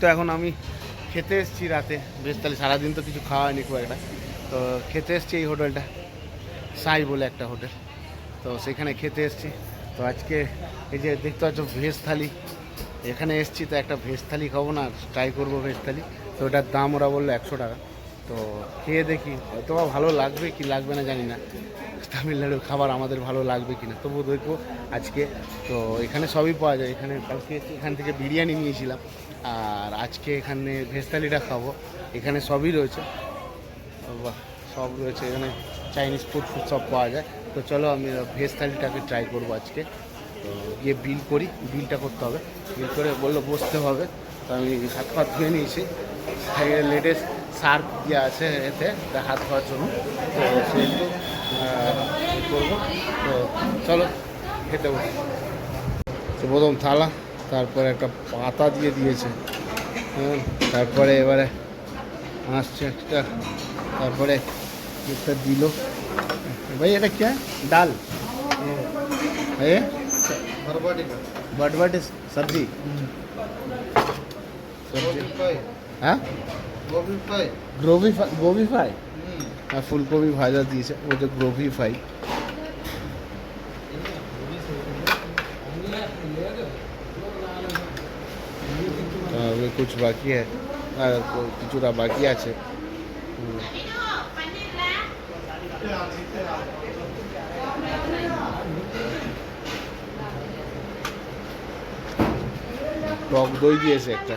তো এখন আমি খেতে এসেছি রাতে বেশ, তাহলে সারাদিন তো কিছু খাওয়া হয়নি খুব একটা। তো খেতে এসেছি এই হোটেলটা, সাই বলে একটা হোটেল, তো সেখানে খেতে এসেছি। তো আজকে এই যে দেখতে পাচ্ছ ভেজ থালি, এখানে এসেছি তো একটা ভেজ থালি খাবো না, ট্রাই করবো ভেজ থালি। তো ওটার দাম ওরা বললো 100 টাকা। তো খেয়ে দেখি, হয়তো বা ভালো লাগবে কি লাগবে না জানি না, তামিলনাড়ুর খাবার আমাদের ভালো লাগবে কি না, তবুও দেখবো আজকে। তো এখানে সবই পাওয়া যায়, এখানে কালকে এখান থেকে বিরিয়ানি নিয়েছিলাম, আর আজকে এখানে ভেজ থালিটা খাবো। এখানে সবই রয়েছে, বাহ, সব রয়েছে এখানে, চাইনিজ ফুড সব পাওয়া যায়। তো চলো আমি ভেজ থালিটাকে ট্রাই করবো আজকে। তো গিয়ে বিল করি, বিলটা করতে হবে, বিল করে বললো বসতে হবে। তো আমি হাত পা ধুয়ে নিয়েছি, লেটেস্ট সার্ফ দিয়ে আছে এতে হাত ধোয়ার জন্য, তো সেহেতু করবো। তো চলো খেতে বসি। তো প্রথম থালা, তারপরে একটা পাতা দিয়ে দিয়েছে, হ্যাঁ, তারপরে এবারে আসছে একটা, তারপরে একটা দিল। ভাই এটা কি ডাল है, बटबट सब्जी, हाँ गोभी फ्राई, हाँ फुलकोबी भाजा दिए वो जो गोभी फ्राई। अभी कुछ बाकी है, কিছুটা বাকি আছে। টক দই দিয়েছে একটা,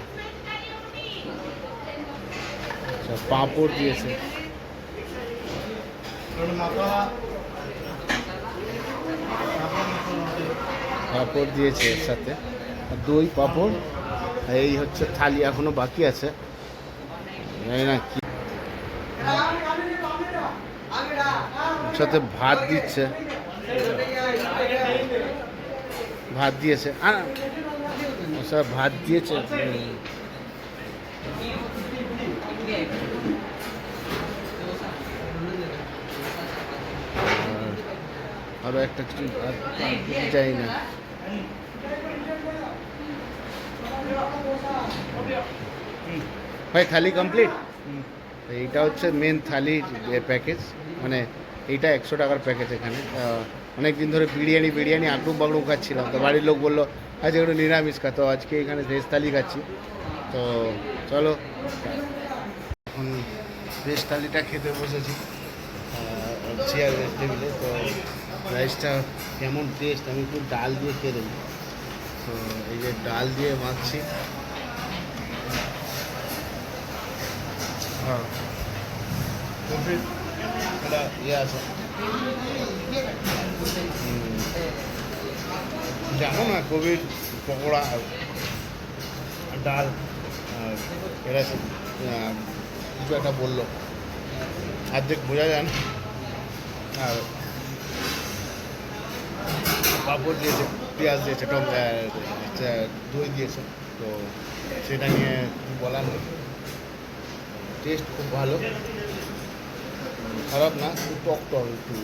আচ্ছা পাঁপড় দিয়েছে, পাঁপড় দিয়েছে এর সাথে, দই পাঁপড়। এই হচ্ছে থালি, এখনো বাকি আছে, জানি না কি সাথে ভাত দিচ্ছে, ভাত দিয়েছে, সব ভাত দিয়েছে। আরো একটা কিছু যাই না। ভাই থালি কমপ্লিট। এইটা হচ্ছে মেন থালির প্যাকেজ, মানে এইটা 100 টাকার প্যাকেজ। এখানে অনেক দিন ধরে বিরিয়ানি বিরিয়ানি আঁকড়ু বাগড়ু খাচ্ছিলাম, তো বাড়ির লোক বললো আজকে একটু নিরামিষ খা, তো আজকে এখানে ভেজ থালি খাচ্ছি। তো চলো এখন ভেজ থালিটা খেতে বসেছি চেয়ার টেবিলে। তো রাইসটা কেমন টেস্ট, আমি একটু ডাল দিয়ে খেয়ে দেবো। তো এই যে ডাল দিয়ে মাখছি, হ্যাঁ এটা ইয়ে আছে জানো না, কোভিড পকোড়া, ডাল, এরা কিছু একটা বললো, অর্ধেক বোঝা যায় না। আর পাঁপড় দিয়েছে, পেঁয়াজ দিয়েছে, দই দিয়েছে, তো সেটা নিয়ে বলার নেই। টেস্ট খুব ভালো, খারাপ না, একটু টক টক একটু,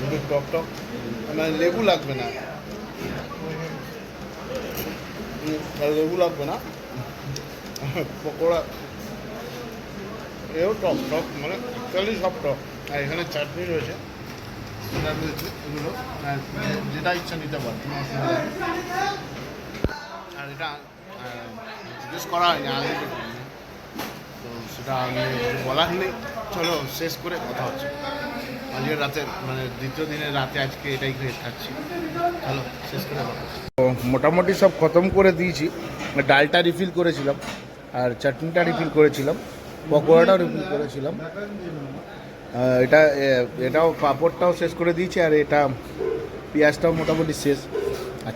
একটু টক টক, মানে লেবু লাগবে না, লেবু লাগবে না, পকোড়া এও টক টক, মানে অ্যাকচুয়ালি সব টক। আর এখানে চাটনি রয়েছে, সেটা রয়েছে এগুলো, যেটা ইচ্ছা নিতে পারে, কোনো অসুবিধা নেই। আর এটা জিজ্ঞেস করা হয়নি আগে, তো সেটা আমি বলার নেই। চলো শেষ করে কথা হচ্ছে, আজকের রাতে মানে দ্বিতীয় দিনের রাতে আজকে এটাই খেয়ে খাচ্ছি। চলো শেষ করে কথা হচ্ছে। তো মোটামুটি সব খতম করে দিয়েছি, ডালটা রিফিল করেছিলাম, আর চাটনিটা রিফিল করেছিলাম, পকোড়াটাও রিফিল করেছিলাম, এটাও পাঁপড়টাও শেষ করে দিয়েছি, আর এটা পেঁয়াজটাও মোটামুটি শেষ। আর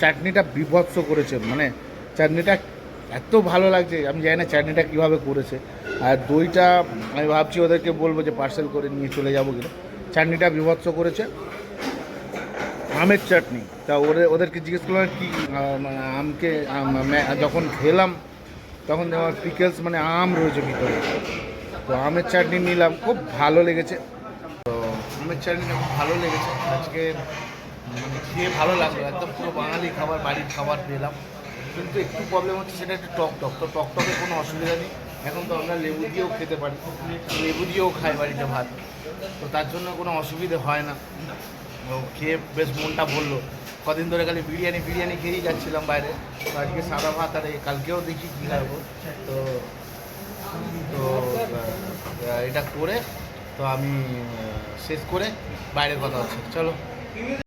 চাটনিটা বিভৎস করেছে, মানে চাটনিটা এত ভালো লাগছে, আমি জানি না চাটনিটা কীভাবে করেছে। আর দইটা আমি ভাবছি ওদেরকে বলবো যে পার্সেল করে নিয়ে চলে যাবো কিনা, চাটনিটা বিভৎস করেছে। আমের চাটনি, তা ওদেরকে জিজ্ঞেস করলাম কি আমকে, যখন খেলাম তখন আমার পিকেলস মানে আম রয়েছে ভিতরে, তো আমের চাটনি নিলাম, খুব ভালো লেগেছে। তো আমের চাটনিটা খুব ভালো লেগেছে। আজকে মানে খেয়ে ভালো লাগলো, একদম পুরো বাঙালি খাবার, বাড়ির খাবার পেলাম। কিন্তু একটু প্রবলেম হচ্ছে, সেটা একটু টক টক, তো টক টকে কোনো অসুবিধা নেই। এখন তো আমরা লেবু দিয়েও খেতে পারি, লেবু দিয়েও খাই বাড়িতে ভাত, তো তার জন্য কোনো অসুবিধে হয় না। ও খেয়ে বেশ মনটা ভরলো। কদিন ধরে খালি বিরিয়ানি বিরিয়ানি খেয়েই যাচ্ছিলাম বাইরে, তো আজকে সাদা ভাত, আর কালকেও দেখি কী খাবো। তো তো এটা করে তো আমি শেষ করে বাইরের কথা হচ্ছে, চলো।